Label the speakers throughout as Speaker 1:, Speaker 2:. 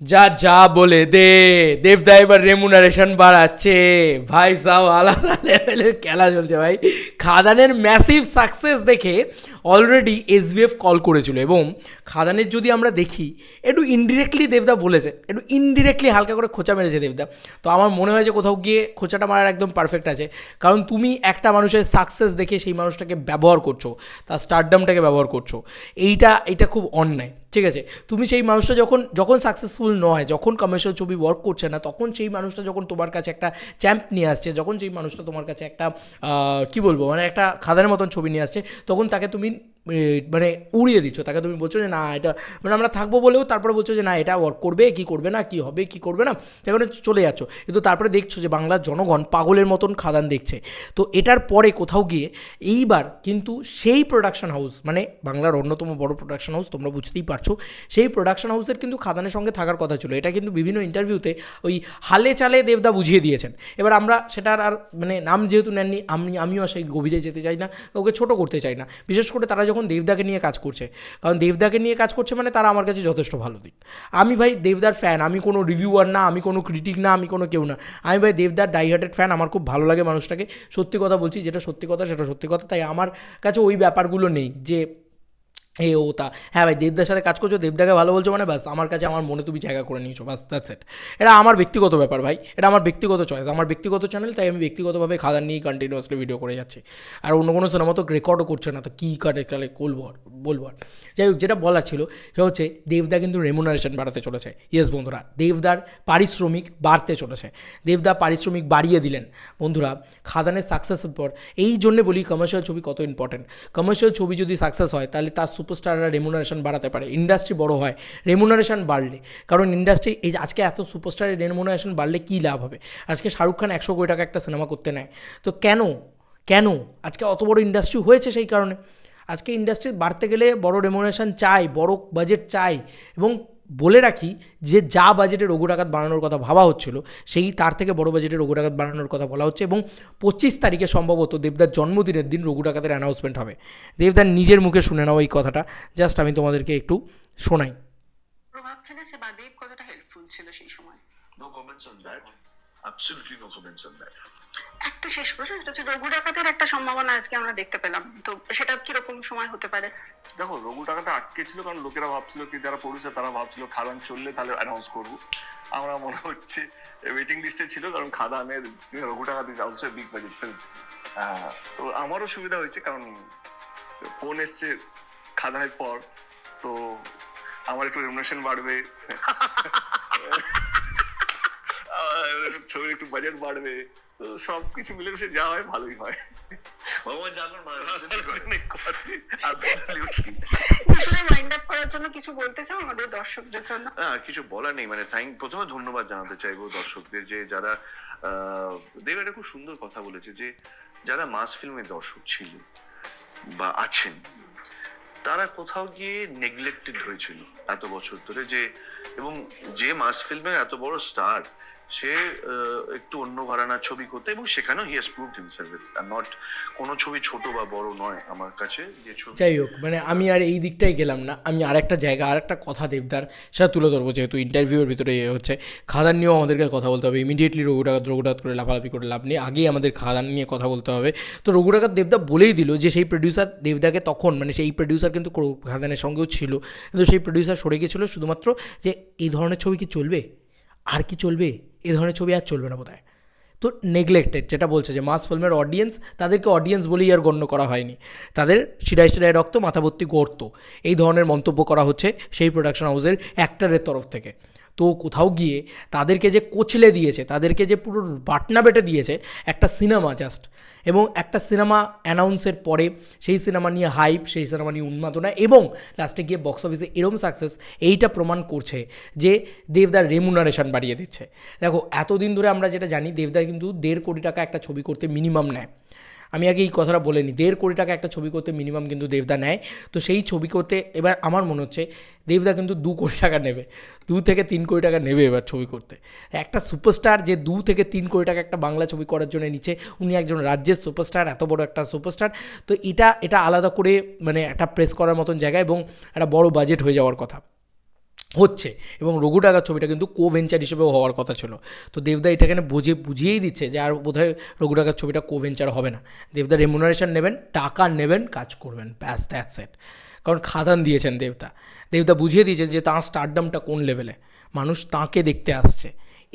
Speaker 1: যা যা বলে দে, দেবদা এবার রেমুনারেশন বাড়াচ্ছে ভাই, সাহ আলাদা লেভেলের খেলা চলছে ভাই। খাদানের ম্যাসিভ সাকসেস দেখে অলরেডি এসবিএফ কল করেছিল, এবং খাদানের যদি আমরা দেখি একটু ইনডিরেক্টলি দেবদা বলেছে, একটু ইনডিরেক্টলি হালকা করে খোঁচা মেরেছে দেবদা। তো আমার মনে হয় যে কোথাও গিয়ে খোঁচাটা মারার একদম পারফেক্ট আছে, কারণ তুমি একটা মানুষের সাকসেস দেখে সেই মানুষটাকে ব্যবহার করছো, তার স্টারডামটাকে ব্যবহার করছো, এইটা খুব অন্যায়, ঠিক আছে? তুমি সেই মানুষটা যখন যখন সাকসেসফুল নয়, যখন কমার্শিয়াল ছবি ওয়ার্ক করছে না, তখন সেই মানুষটা যখন তোমার কাছে একটা চ্যাম্প নিয়ে আসছে, যখন সেই মানুষটা তোমার কাছে একটা কী বলবো, মানে একটা খাদানের মতন ছবি নিয়ে আসছে, তখন তাকে তুমি মানে উড়িয়ে দিচ্ছ, তাকে তুমি বলছো যে না এটা, মানে আমরা থাকবো বলেও তারপরে বলছো যে না এটা ওয়ার্ক করবে কি করবে না, কি হবে কি করবে না, সেখানে চলে যাচ্ছ। কিন্তু তারপরে দেখছো যে বাংলার জনগণ পাগলের মতন খাদান দেখছে। তো এটার পরে কোথাও গিয়ে এইবার কিন্তু সেই প্রোডাকশন হাউস, মানে বাংলার অন্যতম বড় প্রোডাকশন হাউস, তোমরা বুঝতেই পারছো, সেই প্রোডাকশন হাউসের কিন্তু খাদানের সঙ্গে থাকার কথা ছিল। এটা কিন্তু বিভিন্ন ইন্টারভিউতে ওই হালে চালে দেবদা বুঝিয়ে দিয়েছেন। এবার আমরা সেটার আর মানে নাম যেহেতু নেননি, আমিও সেই গভীরে যেতে চাই না, ওকে ছোটো করতে চাই না, বিশেষ করে তারা যখন দেবদাকে নিয়ে কাজ করছে, কারণ দেবদাকে নিয়ে কাজ করছে মানে তারা আমার কাছে যথেষ্ট ভালো দিক। আমি ভাই দেবদার ফ্যান, আমি কোনো রিভিউয়ার না, আমি কোনো ক্রিটিক না, আমি কোনো কেউ না, আমি ভাই দেবদার ডাইহার্টেড ফ্যান। আমার খুব ভালো লাগে মানুষটাকে, সত্যি কথা বলছি, যেটা সত্যি কথা সেটা সত্যি কথা। তাই আমার কাছে ওই ব্যাপারগুলো নেই যে এ ও তা, হ্যাঁ ভাই দেবদার সাথে কাজ করছো, দেবদাকে ভালো বলছো, মানে ব্যাস আমার কাছে আমার মনে তুমি জায়গা করে নিয়েছো, বাস দ্যাটস ইট। এটা আমার ব্যক্তিগত ব্যাপার ভাই, এটা আমার ব্যক্তিগত চয়েস, আমার ব্যক্তিগত চ্যানেল, তাই আমি ব্যক্তিগতভাবে খাদান নিয়েই কন্টিনিউয়াসলি ভিডিও করে যাচ্ছি। আর অন্য কোনো সিনেমা তো রেকর্ডও করছে না, তো কী কালে বলবো আর। যাই হোক, যেটা বলার ছিল সেটা হচ্ছে দেবদা কিন্তু রেমুনারেশন বাড়াতে চলেছে। ইয়েস বন্ধুরা, দেবদার পারিশ্রমিক বাড়তে চলেছে, দেবদা পারিশ্রমিক বাড়িয়ে দিলেন বন্ধুরা খাদানের সাকসেসের পর। এই জন্যে বলি কমার্শিয়াল ছবি কত ইম্পর্টেন্ট। কমার্শিয়াল ছবি যদি সাকসেস হয় তাহলে তার সুপারস্টাররা রেমুনারেশন বাড়াতে পারে, ইন্ডাস্ট্রি বড় হয় রেমুনারেশন বাড়লে। কারণ ইন্ডাস্ট্রি এই আজকে এত সুপারস্টারের রেমুনারেশন বাড়লে কী লাভ হবে? আজকে শাহরুখ খান 100 কোটি টাকা একটা সিনেমা করতে নেয়, তো কেন আজকে অত বড় ইন্ডাস্ট্রি হয়েছে? সেই কারণে আজকে ইন্ডাস্ট্রি বাড়তে গেলে বড় রেমুনারেশন চাই, বড় বাজেট চাই। এবং বলে রাখি যে যা বাজেটে রঘু ডাকাত বানানোর কথা ভাবা হচ্ছিল, সেই তার থেকে বড় বাজেটে রঘু ডাকাত বানানোর কথা বলা হচ্ছে। এবং 25 তারিখে সম্ভবত দেবদার জন্মদিনের দিন রঘু ডাকাতের অ্যানাউন্সমেন্ট হবে। দেবদার নিজের মুখে শুনে নাও এই কথাটা, জাস্ট আমি তোমাদেরকে একটু শোনাই।
Speaker 2: প্রভাব ফেলেছে বা দেব কতটা হেল্পফুল ছিল সেই সময়?
Speaker 3: No comments on that. Absolutely no comments on that.
Speaker 2: একটা শেষ প্রশ্ন, সেটা হচ্ছে রঘু ডাকাতের একটা সম্ভাবনা আজকে আমরা দেখতে পেলাম, তো সেটা কিরকম সময় হতে পারে?
Speaker 4: দেখো, রঘু টাকাটা আটকে ছিল কারণ লোকেরা ভাবছিল কি, যারা প্রডিউসার তারা ভাবছিল খাদান চললে তাহলে অ্যানাউন্স করবো। আমরা মনে হচ্ছে ওয়েটিং লিস্টে ছিল, কারণ খাদানের রঘু টাকা is also big budget film. তো আমারও সুবিধা হয়েছে, কারণ ফোন এসছে খাদানের পর, তো আমার একটু রেমুনারেশন বাড়বে, ছবির একটু বাজেট বাড়বে, তো সবকিছু মিলে মিশে যা হয় ভালোই হয়।
Speaker 3: ভগবান জানার
Speaker 2: মাইন্ড আপ করার জন্য কিছু বলতে চাও আমাদের দর্শকদের জন্য?
Speaker 3: কিছু বলার নেই, মানে প্রথমে ধন্যবাদ জানাতে চাইবো দর্শকদের, যে যারা দেব একটা খুব সুন্দর কথা বলেছে, যে যারা মাস ফিল্মের দর্শক ছিল বা আছেন, তারা কোথাও গিয়ে নেগলেক্টেড হয়েছিল এত বছর ধরে, যে এবং যে মাস ফিল্মের এত বড় স্টার, সে একটু অন্য ঘরানার ছবি করতে, এবং সেখানেও he has proved himself, are not কোনো ছবি ছোট বা বড় নয় আমার কাছে যে ছবি।
Speaker 1: যাই হোক, মানে আমি আর এই দিকটাই গেলাম না, আমি আরেকটা জায়গা আরেকটা কথা দেবদার সেটা তুলে ধরবো, যেহেতু ইন্টারভিউয়ের ভিতরে হচ্ছে খাদান নিয়েও আমাদেরকে কথা বলতে হবে। ইমিডিয়েটলি রঘু ডাকাত করে লাফালাফি করে লাভ নেই, আগেই আমাদের খাদান নিয়ে কথা বলতে হবে। তো রঘু ডাকাত দেবদা বলেই দিল যে সেই প্রডিউসার দেবদাকে তখন, মানে সেই প্রডিউসার কিন্তু খাদানের সঙ্গেও ছিল, কিন্তু সেই প্রডিউসার সরে গিয়েছিল শুধুমাত্র যে এই ধরনের ছবি কি চলবে, আর কি চলবে, এ ধরনের ছবি আর চলবে না বোধহয়। তো নেগলেক্টেড, যেটা বলছে যে মাস ফিল্মের অডিয়েন্স, তাদেরকে অডিয়েন্স বলেই আর গণ্য করা হয়নি, তাদের শিরায় শিরায় রক্ত, মাথা ভর্তি গর্ত, এই ধরনের মন্তব্য করা হচ্ছে সেই প্রোডাকশন হাউসের অ্যাক্টরের তরফ থেকে। তো কোথাও গিয়ে তাদেরকে যে কোচলে দিয়েছে, তাদেরকে যে পুরো বাটনা বেটে দিয়েছে একটা সিনেমা জাস্ট, এবং একটা সিনেমা অ্যানাউন্সের পরে সেই সিনেমা নিয়ে হাইপ, সেই সিনেমা নিয়ে উন্মাদনা, এবং লাস্টে গিয়ে বক্স অফিসে এরম সাকসেস, এইটা প্রমাণ করছে যে দেবদার রেমুনারেশন বাড়িয়ে দিচ্ছে। দেখো, এতদিন ধরে আমরা যেটা জানি, দেবদার কিন্তু 1.5 কোটি টাকা একটা ছবি করতে মিনিমাম নেয়। আমি আগে এই কথাটা বলে নিই, 1.5 কোটি টাকা একটা ছবি করতে মিনিমাম কিন্তু দেবদা নেয়। তো সেই ছবি করতে এবার আমার মনে হচ্ছে দেবদা কিন্তু 2 কোটি টাকা নেবে, 2 থেকে 3 কোটি টাকা নেবে এবার ছবি করতে। একটা সুপারস্টার যে 2 থেকে 3 কোটি টাকা একটা বাংলা ছবি করার জন্য নিচ্ছে, উনি একজন রাজ্যের সুপারস্টার, এত বড় একটা সুপারস্টার। তো এটা আলাদা করে মানে একটা প্রেস করার মতন জায়গা, এবং একটা বড় বাজেট হয়ে যাওয়ার কথা। হচ্ছে, এবং রঘু ডাকাত ছবিটা কিন্তু কো ভেঞ্চার হিসেবেও হওয়ার কথা ছিল। তো দেবদা এটা এখানে বুঝিয়েই দিচ্ছে যে আর বোধহয় রঘু ডাকাত ছবিটা কো ভেঞ্চার হবে না। দেবদা রেমুনারেশন নেবেন, টাকা নেবেন, কাজ করবেন, ব্যাস দ্যাটস ইট। কারণ খাদান দিয়েছেন দেবদা বুঝিয়ে দিয়েছেন যে তাঁর স্টারডামটা কোন লেভেলে, মানুষ তাঁকে দেখতে আসছে,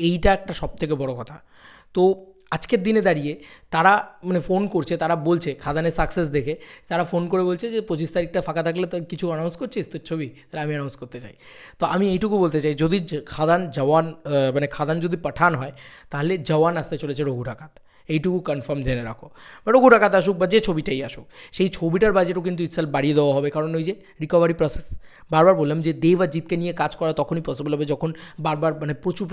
Speaker 1: এইটা একটা সবথেকে বড় কথা। তো আজকের দিনে দাঁড়িয়ে তারা মানে ফোন করছে, তারা বলছে খাদানের সাকসেস দেখে তারা ফোন করে বলছে যে 25 তারিখটা ফাঁকা থাকলে তো কিছু অ্যানাউন্স করছিস তোর ছবি, তাহলে আমি অ্যানাউন্স করতে চাই। তো আমি এইটুকু বলতে চাই, যদি খাদান জওয়ান মানে খাদান যদি পাঠান হয়, তাহলে জওয়ান আসতে চলেছে রঘু ডাকাত, এইটুকু কনফার্ম জেনে রাখো। বা রঘু ডাকাত আসুক বা যে ছবিটাই আসুক, সেই ছবিটার বাজেটও কিন্তু ইটসেলফ বাড়িয়ে দেওয়া হবে, কারণ ওই যে রিকভারি প্রসেস, বারবার বললাম যে দেব আর জিতকে নিয়ে কাজ করা তখনই পসিবল হবে যখন বারবার মানে প্রচুর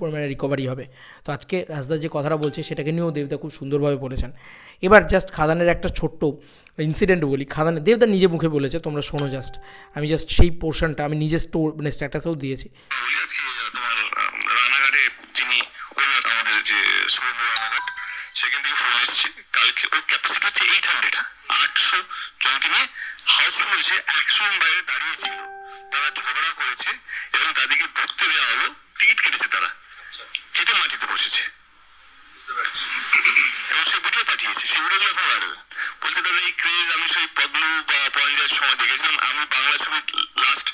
Speaker 1: পরিমাণে রিকভারি হবে। তো আজকে রাজদা যে কথাটা বলছে সেটাকে নিয়েও দেবদা খুব সুন্দরভাবে বলেছেন। এবার জাস্ট খাদানের একটা ছোট্ট ইনসিডেন্ট বলি, খাদানের দেবদা নিজে মুখে বলেছে, তোমরা শোনো জাস্ট, আমি জাস্ট সেই পোর্শনটা আমি নিজে মানে স্ট্যাটাসেও দিয়েছি।
Speaker 5: আজকে তোমার রানাঘাটে যিনি আমাদের যে সুরেন্দ্র রানাঘাট, সেখান থেকে ফোন এসছে কালকে, ওর ক্যাপাসিটি হচ্ছে 800, 800 জনকে নিয়ে হাউসফুল হয়েছে, 100 জন বাইরে দাঁড়িয়েছিল, তারা ঝগড়া করেছে এবং তাদেরকে ঢুকতে দেওয়া হলো, টিকিট কেটেছে, তারা কেটে মাটিতে বসেছে এবং সে ভিডিও পাঠিয়েছে, সেই ভিডিওগুলো এখন ভাইরাল। বলছে দাদা এই ক্রেজ আমি সেই পদ্ম বা পঞ্জায়ের সময় দেখেছিলাম, আমি বাংলা ছবির লাস্ট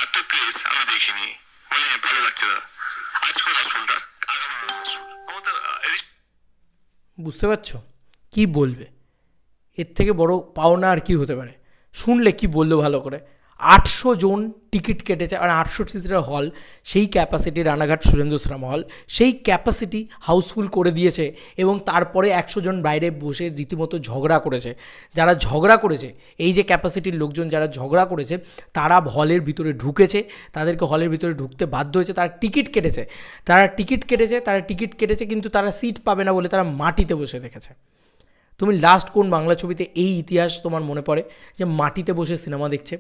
Speaker 5: এত ক্রেজ আমি দেখিনি, মানে ভালো লাগছে দাদা। আজকেও হাউসফুল, তার আগামী হাউসফুল,
Speaker 1: বুঝতে পারছো কি বলবে, এর থেকে বড় পাওনা আর কি হতে পারে? শুনলে কি বললো ভালো করে, 800 জন টিকিট কেটেছে, আর 800 সিটের হল, সেই capacity Ranaghat Surendra cinema hall, সেই ক্যাপাসিটি হাউসফুল করে দিয়েছে, এবং তারপরে 100 জন বাইরে বসে রীতিমতো ঝগড়া করেছে। যারা ঝগড়া করেছে, এই যে ক্যাপাসিটির লোকজন যারা ঝগড়া করেছে, তারা হলের ভিতরে ঢুকেছে, তাদেরকে হলের ভিতরে ঢুকতে বাধ্য হয়েছে, তারা টিকিট কেটেছে কিন্তু তারা সিট পাবে না বলে তারা মাটিতে বসে দেখেছে। তুমি লাস্ট কোন বাংলা ছবিতে এই ইতিহাস তোমার মনে পড়ে যে মাটিতে বসে সিনেমা দেখছে?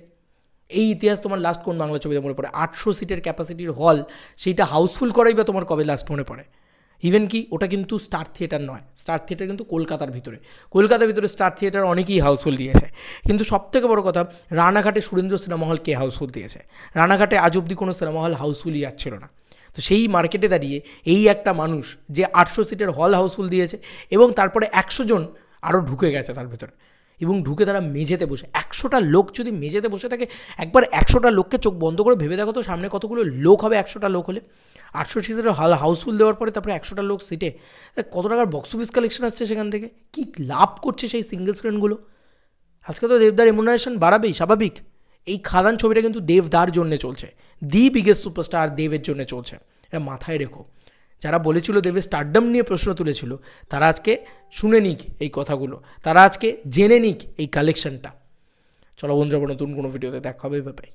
Speaker 1: এই ইতিহাস তোমার লাস্ট কোন বাংলা ছবিতে মনে পড়ে? 800 সিটের ক্যাপাসিটির হল, সেইটা হাউসফুল করাই বা তোমার কবে লাস্ট মনে পড়ে? ইভেন কি ওটা কিন্তু স্টার থিয়েটার নয়, স্টার থিয়েটার কিন্তু কলকাতার ভিতরে স্টার থিয়েটার অনেকেই হাউসফুল দিয়েছে। কিন্তু সবথেকে বড় কথা, রানাঘাটে সুরেন্দ্র সিনেমা হল কে হাউসফুল দিয়েছে? রানাঘাটে আজ অবধি কোনো সিনেমা হল হাউসফুলই যাচ্ছিল না। তো সেই মার্কেটে দাঁড়িয়ে এই একটা মানুষ যে 800 সিটের হল হাউসফুল দিয়েছে, এবং তারপরে 100 জন আরও ঢুকে গেছে তার ভিতরে, এবং ঢুকে তারা মেঝেতে বসে, 100টা লোক যদি মেঝেতে বসে থাকে, একবার 100টা লোককে চোখ বন্ধ করে ভেবে দেখো তো সামনে কতগুলো লোক হবে 100টা লোক হলে। 800 সিটের হাউসফুল দেওয়ার পরে তারপরে 100টা লোক সিটে, কত টাকার বক্স অফিস কালেকশন আসছে সেখান থেকে, কি লাভ করছে সেই সিঙ্গেল স্ক্রিনগুলো। আজকে তো দেবদার রেমুনারেশন বাড়াবেই, স্বাভাবিক। এই খাদান ছবিটা কিন্তু দেবদার জন্যে চলছে, দি বিগেস্ট সুপারস্টার দেবের জন্য চলছে, এটা মাথায় রেখো। যারা বলেছিল দেবের স্টারডাম নিয়ে প্রশ্ন তুলেছিল, তারা আজকে শুনে নিক এই কথাগুলো, তারা আজকে জেনে নিক এই কালেকশনটা। চলো বন্ধুরা, নতুন কোনো ভিডিওতে দেখা হবে, বাই।